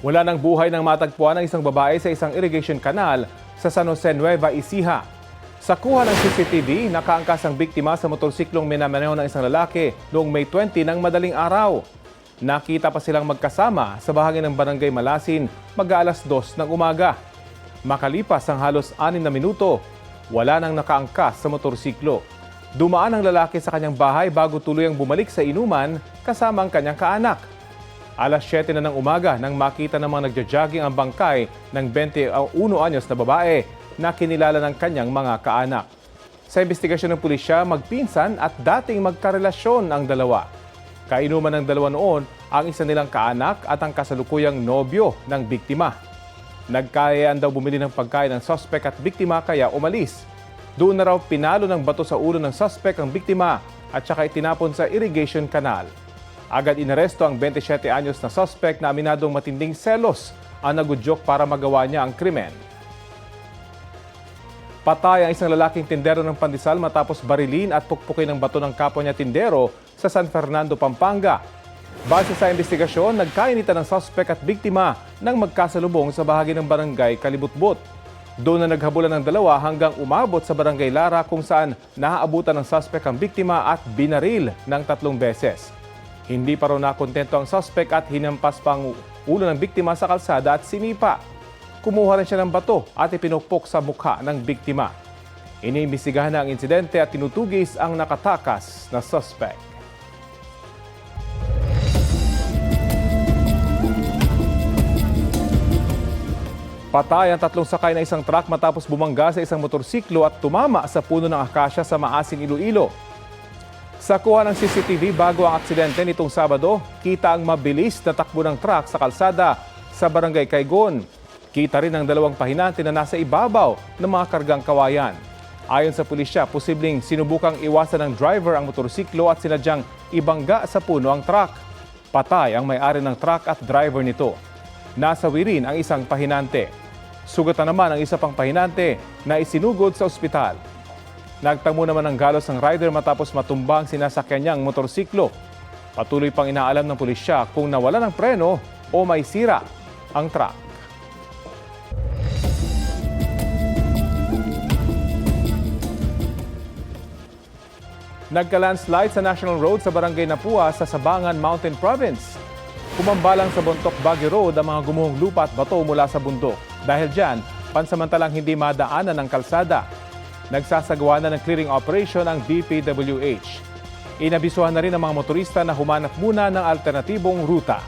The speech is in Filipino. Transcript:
Wala ng buhay ng matagpuan ng isang babae sa isang irrigation canal sa San Jose, Nueva Ecija. Sa kuha ng CCTV, nakaangkas ang biktima sa motorsiklong minamaneho ng isang lalaki noong May 20 ng madaling araw. Nakita pa silang magkasama sa bahagi ng Barangay Malasin mag-aalas 2 ng umaga. Makalipas ang halos 6 na minuto, wala nang nakaangkas sa motorsiklo. Dumaan ang lalaki sa kanyang bahay bago tuluyang bumalik sa inuman kasama ang kanyang kaanak. Alas 7 na ng umaga nang makita namang nagja-jogging ang bangkay ng 21 anyos na babae na kinilala ng kanyang mga kaanak. Sa investigasyon ng pulisya, magpinsan at dating magkarelasyon ang dalawa. Kainuman ng dalawa noon ang isa nilang kaanak at ang kasalukuyang nobyo ng biktima. Nagkayaan daw bumili ng pagkain ng suspect at biktima kaya umalis. Doon na raw pinalo ng bato sa ulo ng suspect ang biktima at saka itinapon sa irrigation canal. Agad inaresto ang 27 anyos na suspect na aminadong matinding selos ang nagudyok para magawa niya ang krimen. Patay ang isang lalaking tindero ng pandesal matapos barilin at pukpukin ng bato ng kapwa niya tindero sa San Fernando, Pampanga. Base sa investigasyon, nagkainitan ng suspect at biktima nang magkasalubong sa bahagi ng barangay Kalibutbot. Doon na naghabulan ng dalawa hanggang umabot sa barangay Lara kung saan naaabutan ng suspect ang biktima at binaril ng 3 beses. Hindi pa raw nakontento ang suspect at hinampas pa ang ulo ng biktima sa kalsada at sinipa. Kumuha rin siya ng bato at ipinukpok sa mukha ng biktima. Iniimbestigahan na ang insidente at tinutugis ang nakatakas na suspect. Patay ang 3 sakay na isang truck matapos bumangga sa isang motorsiklo at tumama sa puno ng akasya sa Maasin, Iloilo. Sa kuha ng CCTV bago ang aksidente nitong Sabado, kita ang mabilis na takbo ng truck sa kalsada sa Barangay Kaygon. Kita rin ang 2 pahinante na nasa ibabaw ng mga kargang kawayan. Ayon sa pulisya, posibleng sinubukang iwasan ng driver ang motorsiklo at sinadyang ibangga sa puno ang truck. Patay ang may-ari ng truck at driver nito. Nasawi rin ang isang pahinante. Sugatan naman ang isa pang pahinante na isinugod sa ospital. Nagtamo naman ng galos ng rider matapos matumbang sinasakyan niyang motorsiklo. Patuloy pang inaalam ng pulisya kung nawala ng preno o may sira ang truck. Nagka-landslide sa National Road sa Barangay Napua sa Sabangan Mountain Province. Kumambalang sa Bontoc Baguio Road ang mga gumuhong lupa at bato mula sa bundok. Dahil dyan, pansamantalang hindi madaanan ng kalsada. Nagsasagawa na ng clearing operation ang DPWH. Inabisuhan na rin ang mga motorista na humanap muna ng alternatibong ruta.